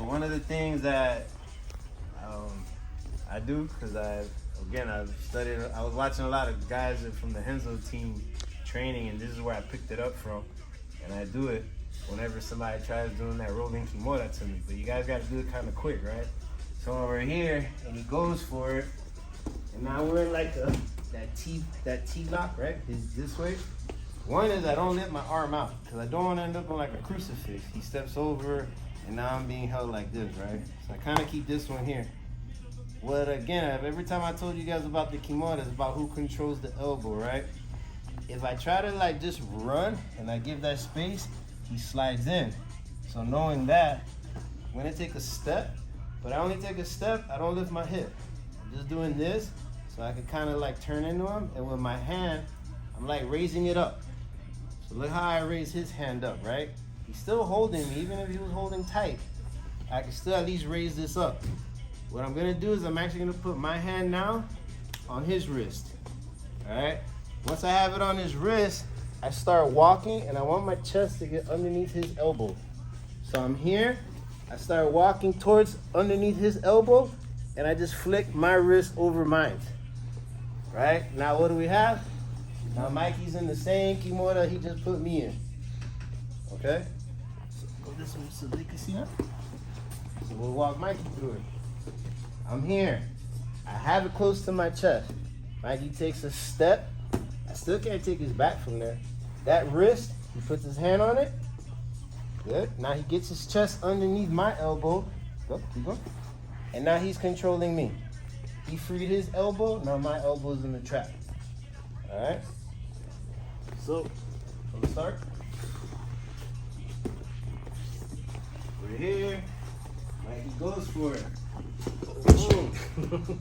one of the things that I do, because I've studied, I was watching a lot of guys from the Henzo team training, and this is where I picked it up from. And I do it whenever somebody tries doing that rolling Kimura to me. But you guys got to do it kind of quick, right? So over here, and he goes for it. And now we're in like that T lock, right? Is this way. One is I don't lift my arm out because I don't want to end up on like a crucifix. He steps over, and now I'm being held like this, right? So I kind of keep this one here. What again, every time I told you guys about the Kimura, it's about who controls the elbow, right? If I try to like just run and I give that space, he slides in. So knowing that, I'm gonna take a step, but I only take a step, I don't lift my hip. I'm just doing this so I can kind of like turn into him, and with my hand, I'm like raising it up. So look how I raise his hand up, right? He's still holding me, even if he was holding tight. I can still at least raise this up. What I'm gonna do is I'm actually gonna put my hand now on his wrist, all right? Once I have it on his wrist, I start walking, and I want my chest to get underneath his elbow. So I'm here, I start walking towards underneath his elbow, and I just flick my wrist over mine, right? Now what do we have? Now Mikey's in the same Kimura he just put me in, okay? So go this way so they can see that. So we'll walk Mikey through it. I'm here, I have it close to my chest. Mikey takes a step. I still can't take his back from there. That wrist, he puts his hand on it. Good. Now he gets his chest underneath my elbow. Go, keep going. And now he's controlling me. He freed his elbow, now my elbow's in the trap. All right? So, let's start. We're here. Mikey goes for it. Boom.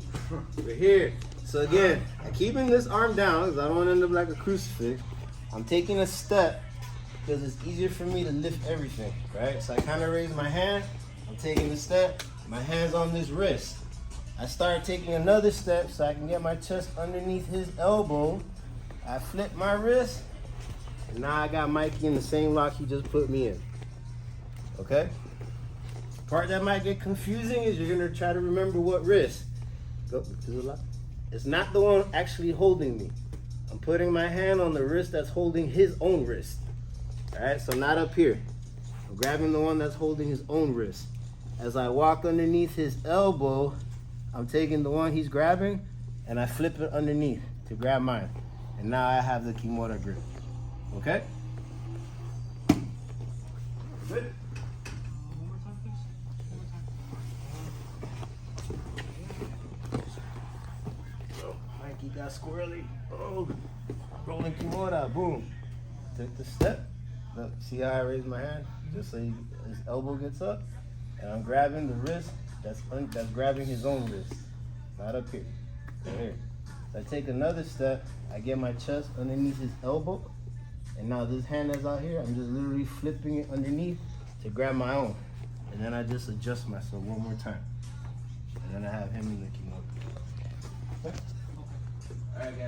We're here. So again, I'm keeping this arm down because I don't want to end up like a crucifix. I'm taking a step because it's easier for me to lift everything, right? So I kind of raise my hand. I'm taking a step. My hand's on this wrist. I start taking another step so I can get my chest underneath his elbow. I flip my wrist, and now I got Mikey in the same lock he just put me in. Okay? The part that might get confusing is you're gonna try to remember what wrist. Go to the lock. It's not the one actually holding me. I'm putting my hand on the wrist that's holding his own wrist. All right, so not up here. I'm grabbing the one that's holding his own wrist. As I walk underneath his elbow, I'm taking the one he's grabbing and I flip it underneath to grab mine. And now I have the Kimura grip. Okay? Good. Mikey got squirrely. Oh, rolling Kimura, boom. Took the step. Look, see how I raise my hand? Just so his elbow gets up. And I'm grabbing the wrist that's grabbing his own wrist. Not up here. Right here. So I take another step. I get my chest underneath his elbow. And now this hand that's out here, I'm just literally flipping it underneath to grab my own. And then I just adjust myself one more time. And then I have him in the Kimura. Okay. All right, guys.